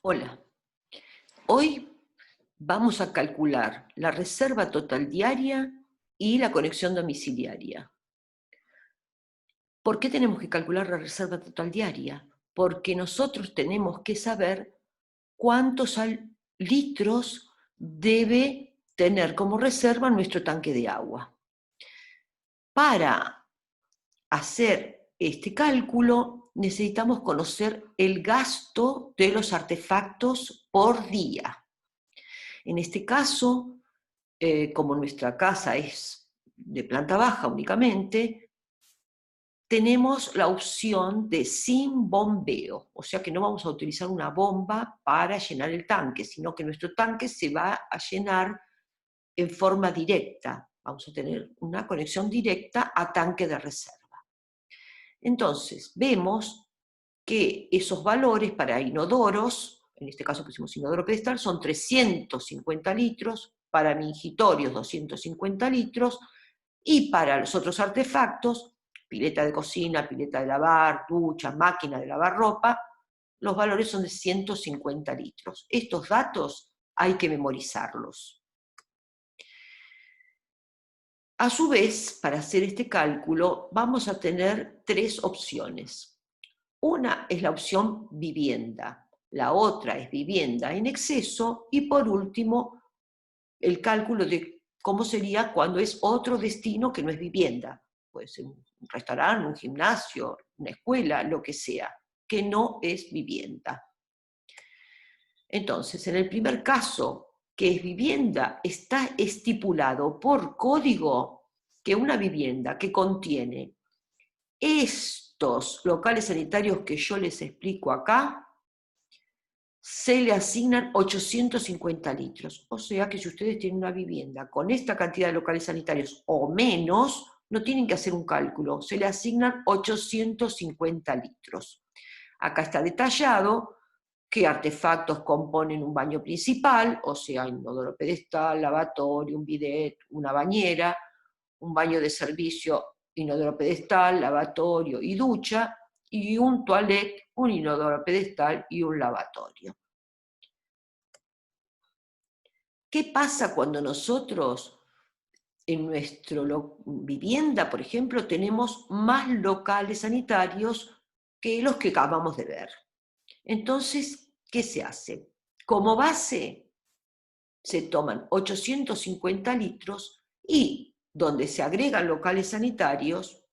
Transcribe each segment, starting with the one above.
Hola, hoy vamos a calcular la reserva total diaria y la conexión domiciliaria. ¿Por qué tenemos que calcular la reserva total diaria? Porque nosotros tenemos que saber cuántos litros debe tener como reserva nuestro tanque de agua. Para hacer este cálculo necesitamos conocer el gasto de los artefactos por día. En este caso, como nuestra casa es de planta baja únicamente, tenemos la opción de sin bombeo, o sea que no vamos a utilizar una bomba para llenar el tanque, sino que nuestro tanque se va a llenar en forma directa. Vamos a tener una conexión directa a tanque de reserva. Entonces, vemos que esos valores para inodoros, en este caso pusimos inodoro pedestal, son 350 litros, para mingitorios 250 litros, y para los otros artefactos, pileta de cocina, pileta de lavar, ducha, máquina de lavar ropa, los valores son de 150 litros. Estos datos hay que memorizarlos. A su vez, para hacer este cálculo, vamos a tener tres opciones. Una es la opción vivienda, la otra es vivienda en exceso y por último el cálculo de cómo sería cuando es otro destino que no es vivienda. Puede ser un restaurante, un gimnasio, una escuela, lo que sea, que no es vivienda. Entonces, en el primer caso, que es vivienda, está estipulado por código que una vivienda que contiene estos locales sanitarios que yo les explico acá, se le asignan 850 litros. O sea que si ustedes tienen una vivienda con esta cantidad de locales sanitarios o menos, no tienen que hacer un cálculo, se le asignan 850 litros. Acá está detallado qué artefactos componen un baño principal, o sea, inodoro pedestal, lavatorio, un bidet, una bañera, un baño de servicio, inodoro pedestal, lavatorio y ducha, y un toilet, un inodoro pedestal y un lavatorio. ¿Qué pasa cuando nosotros en nuestra vivienda, por ejemplo, tenemos más locales sanitarios que los que acabamos de ver? Entonces, ¿qué se hace? Como base se toman 850 litros y donde se agregan locales sanitarios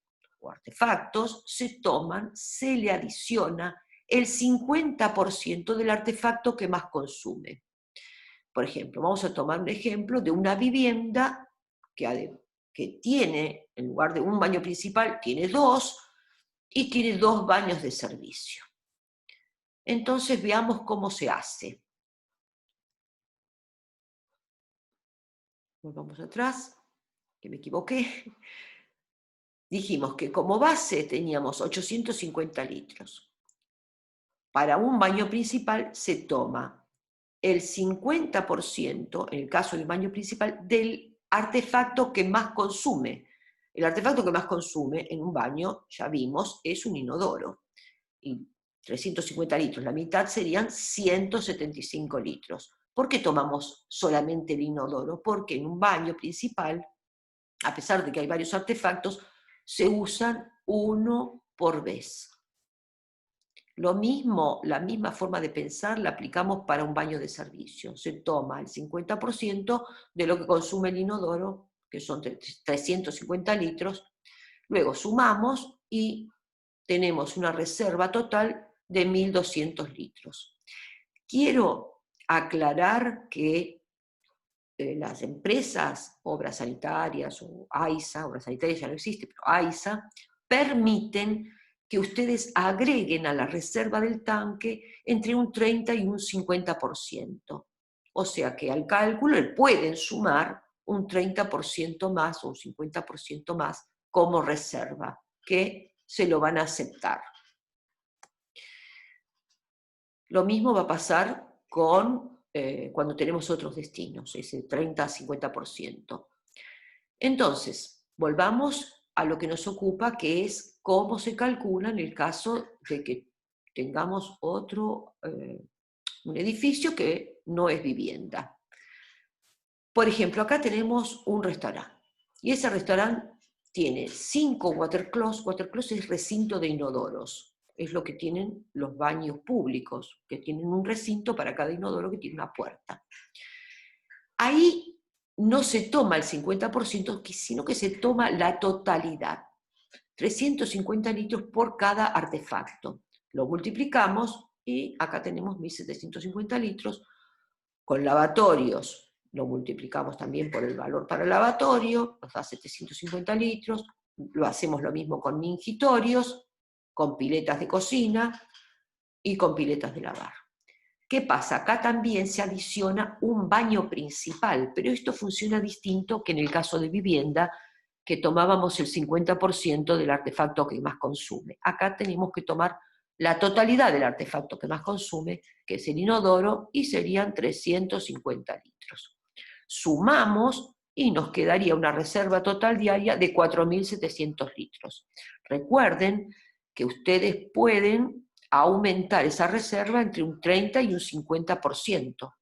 o artefactos, se le adiciona el 50% del artefacto que más consume. Por ejemplo, vamos a tomar un ejemplo de una vivienda que tiene, en lugar de un baño principal, tiene dos, y tiene dos baños de servicio. Entonces veamos cómo se hace. Volvamos atrás, que me equivoqué. Dijimos que como base teníamos 850 litros. Para un baño principal se toma el 50%, en el caso del baño principal, del artefacto que más consume. El artefacto que más consume en un baño, ya vimos, es un inodoro. Y 350 litros, la mitad serían 175 litros. ¿Por qué tomamos solamente el inodoro? Porque en un baño principal, a pesar de que hay varios artefactos, se usan uno por vez. Lo mismo, la misma forma de pensar la aplicamos para un baño de servicio. Se toma el 50% de lo que consume el inodoro, que son 350 litros, luego sumamos y tenemos una reserva total de 1.200 litros. Quiero aclarar que las empresas, obras sanitarias o AISA, obras sanitarias ya no existe, pero AISA, permiten que ustedes agreguen a la reserva del tanque entre un 30 y un 50%. O sea que al cálculo pueden sumar un 30% más o un 50% más como reserva, que se lo van a aceptar. Lo mismo va a pasar con cuando tenemos otros destinos, ese 30 a 50%. Entonces, volvamos a lo que nos ocupa, que es cómo se calcula en el caso de que tengamos un edificio que no es vivienda. Por ejemplo, acá tenemos un restaurante, y ese restaurante tiene 5 water closets. Water closet es recinto de inodoros, es lo que tienen los baños públicos, que tienen un recinto para cada inodoro que tiene una puerta. Ahí no se toma el 50%, sino que se toma la totalidad. 350 litros por cada artefacto. Lo multiplicamos y acá tenemos 1.750 litros. Con lavatorios lo multiplicamos también por el valor para el lavatorio, nos da 750 litros. Lo hacemos lo mismo con mingitorios, con piletas de cocina y con piletas de lavar. ¿Qué pasa? Acá también se adiciona un baño principal, pero esto funciona distinto que en el caso de vivienda, que tomábamos el 50% del artefacto que más consume. Acá tenemos que tomar la totalidad del artefacto que más consume, que es el inodoro, y serían 350 litros. Sumamos y nos quedaría una reserva total diaria de 4.700 litros. Recuerden que ustedes pueden aumentar esa reserva entre un 30 y un 50%.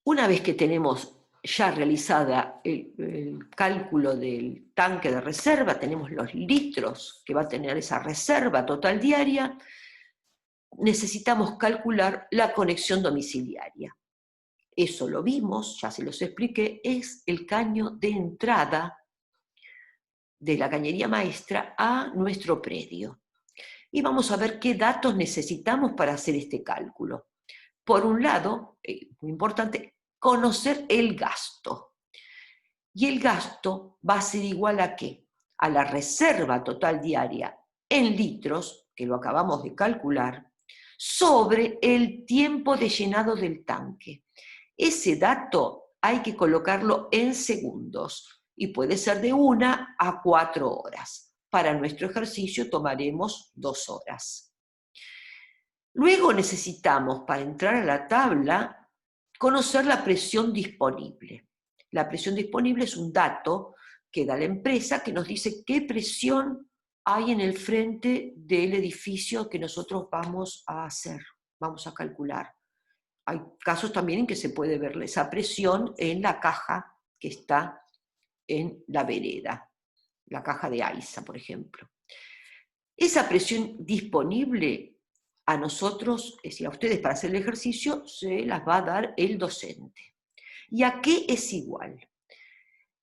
Una vez que tenemos ya realizada el cálculo del tanque de reserva, tenemos los litros que va a tener esa reserva total diaria, necesitamos calcular la conexión domiciliaria. Eso lo vimos, ya se los expliqué, es el caño de entrada de la cañería maestra a nuestro predio. Y vamos a ver qué datos necesitamos para hacer este cálculo. Por un lado, muy importante, conocer el gasto. Y el gasto va a ser igual a ¿qué? A la reserva total diaria en litros, que lo acabamos de calcular, sobre el tiempo de llenado del tanque. Ese dato hay que colocarlo en segundos y puede ser de 1 a 4 horas. Para nuestro ejercicio tomaremos 2 horas. Luego necesitamos, para entrar a la tabla, conocer la presión disponible. La presión disponible es un dato que da la empresa que nos dice qué presión hay en el frente del edificio que nosotros vamos a hacer, vamos a calcular. Hay casos también en que se puede ver esa presión en la caja que está en la vereda, la caja de AISA, por ejemplo. Esa presión disponible a nosotros, es decir, a ustedes para hacer el ejercicio, se las va a dar el docente. ¿Y a qué es igual?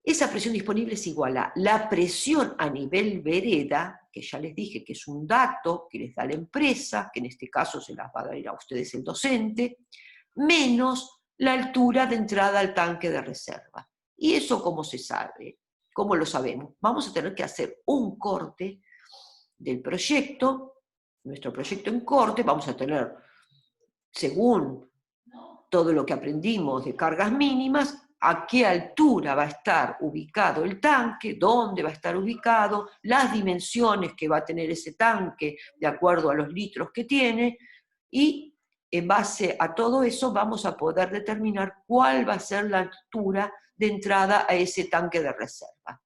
Esa presión disponible es igual a la presión a nivel vereda, que ya les dije que es un dato que les da la empresa, que en este caso se las va a dar a ustedes el docente, menos la altura de entrada al tanque de reserva. ¿Y eso cómo se sabe? ¿Cómo lo sabemos? Vamos a tener que hacer un corte del proyecto, nuestro proyecto en corte, vamos a tener, según todo lo que aprendimos de cargas mínimas, a qué altura va a estar ubicado el tanque, dónde va a estar ubicado, las dimensiones que va a tener ese tanque de acuerdo a los litros que tiene, y en base a todo eso vamos a poder determinar cuál va a ser la altura de entrada a ese tanque de reserva.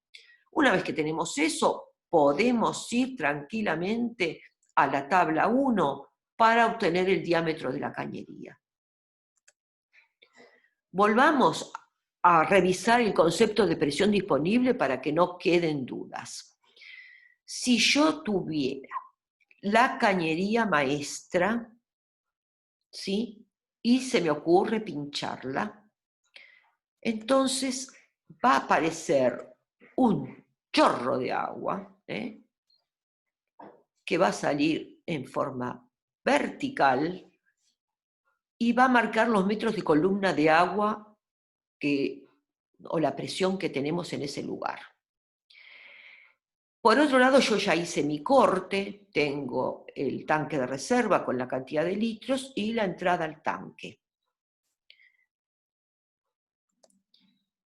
Una vez que tenemos eso, podemos ir tranquilamente a la tabla 1 para obtener el diámetro de la cañería. Volvamos a revisar el concepto de presión disponible para que no queden dudas. Si yo tuviera la cañería maestra, ¿sí?, y se me ocurre pincharla, entonces va a aparecer un chorro de agua, que va a salir en forma vertical y va a marcar los metros de columna de agua o la presión que tenemos en ese lugar. Por otro lado, yo ya hice mi corte, tengo el tanque de reserva con la cantidad de litros y la entrada al tanque.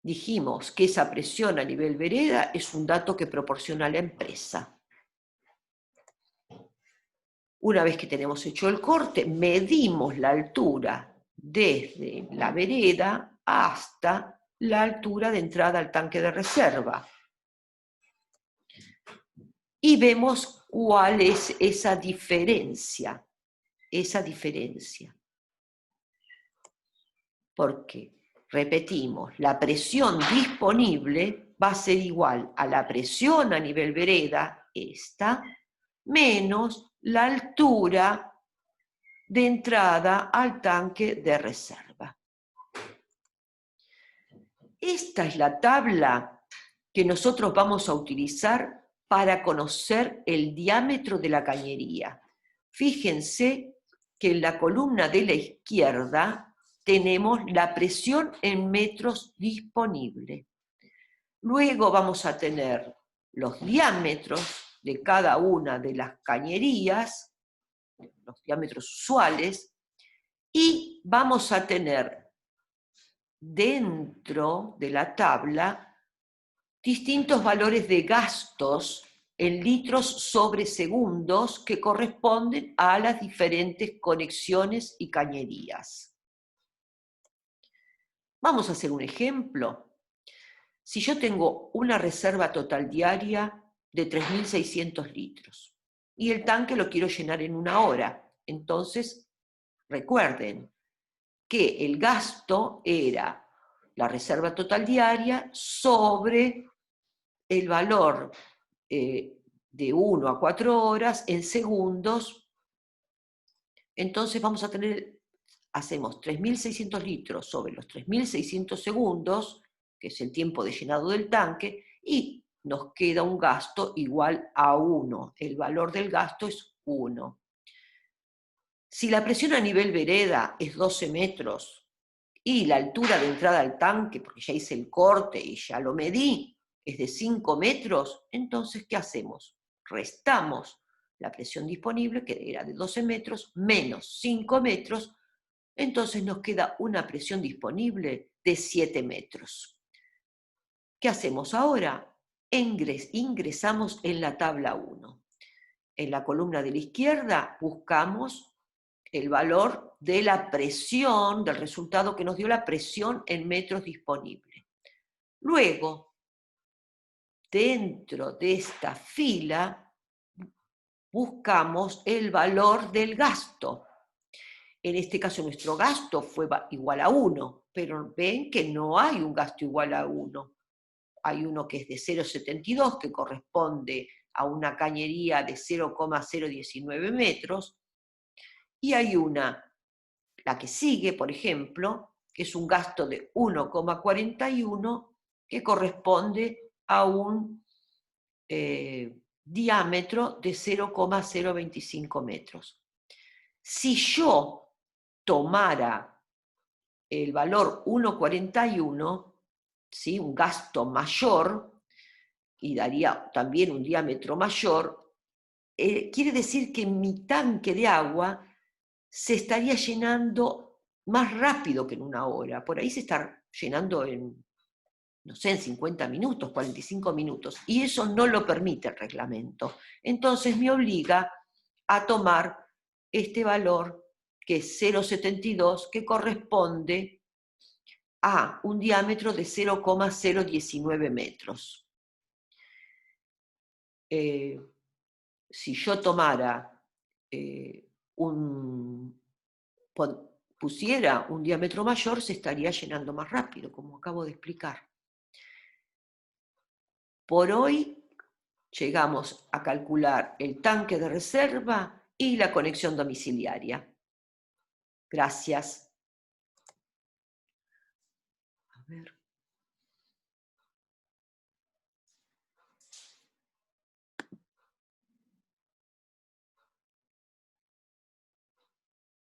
Dijimos que esa presión a nivel vereda es un dato que proporciona la empresa. Una vez que tenemos hecho el corte, medimos la altura desde la vereda hasta la altura de entrada al tanque de reserva. Y vemos cuál es esa diferencia. Porque, repetimos, la presión disponible va a ser igual a la presión a nivel vereda, esta, menos la altura de entrada al tanque de reserva. Esta es la tabla que nosotros vamos a utilizar para conocer el diámetro de la cañería. Fíjense que en la columna de la izquierda tenemos la presión en metros disponible. Luego vamos a tener los diámetros de cada una de las cañerías, los diámetros usuales, y vamos a tener dentro de la tabla distintos valores de gastos en litros sobre segundos que corresponden a las diferentes conexiones y cañerías. Vamos a hacer un ejemplo. Si yo tengo una reserva total diaria de 3.600 litros y el tanque lo quiero llenar en 1 hora, entonces recuerden que el gasto era la reserva total diaria sobre el valor de 1 a 4 horas en segundos. Entonces vamos a tener, hacemos 3.600 litros sobre los 3.600 segundos, que es el tiempo de llenado del tanque, y nos queda un gasto igual a 1. El valor del gasto es 1. Si la presión a nivel vereda es 12 metros y la altura de entrada al tanque, porque ya hice el corte y ya lo medí, es de 5 metros, entonces, ¿qué hacemos? Restamos la presión disponible, que era de 12 metros, menos 5 metros, entonces nos queda una presión disponible de 7 metros. ¿Qué hacemos ahora? Ingresamos en la tabla 1. En la columna de la izquierda buscamos el valor de la presión, del resultado que nos dio la presión en metros disponibles. Luego, dentro de esta fila, buscamos el valor del gasto. En este caso nuestro gasto fue igual a 1, pero ven que no hay un gasto igual a 1. Hay uno que es de 0,72, que corresponde a una cañería de 0,019 metros, y hay una, la que sigue, por ejemplo, que es un gasto de 1,41, que corresponde a un diámetro de 0,025 metros. Si yo tomara el valor 1,41, ¿sí? Un gasto mayor, y daría también un diámetro mayor, quiere decir que mi tanque de agua se estaría llenando más rápido que en 1 hora. Por ahí se está llenando en, no sé, en 50 minutos, 45 minutos. Y eso no lo permite el reglamento. Entonces me obliga a tomar este valor, que es 0,72, que corresponde a un diámetro de 0,019 metros. Si yo tomara pusiera un diámetro mayor, se estaría llenando más rápido, como acabo de explicar. Por hoy llegamos a calcular el tanque de reserva y la conexión domiciliaria. Gracias. A ver.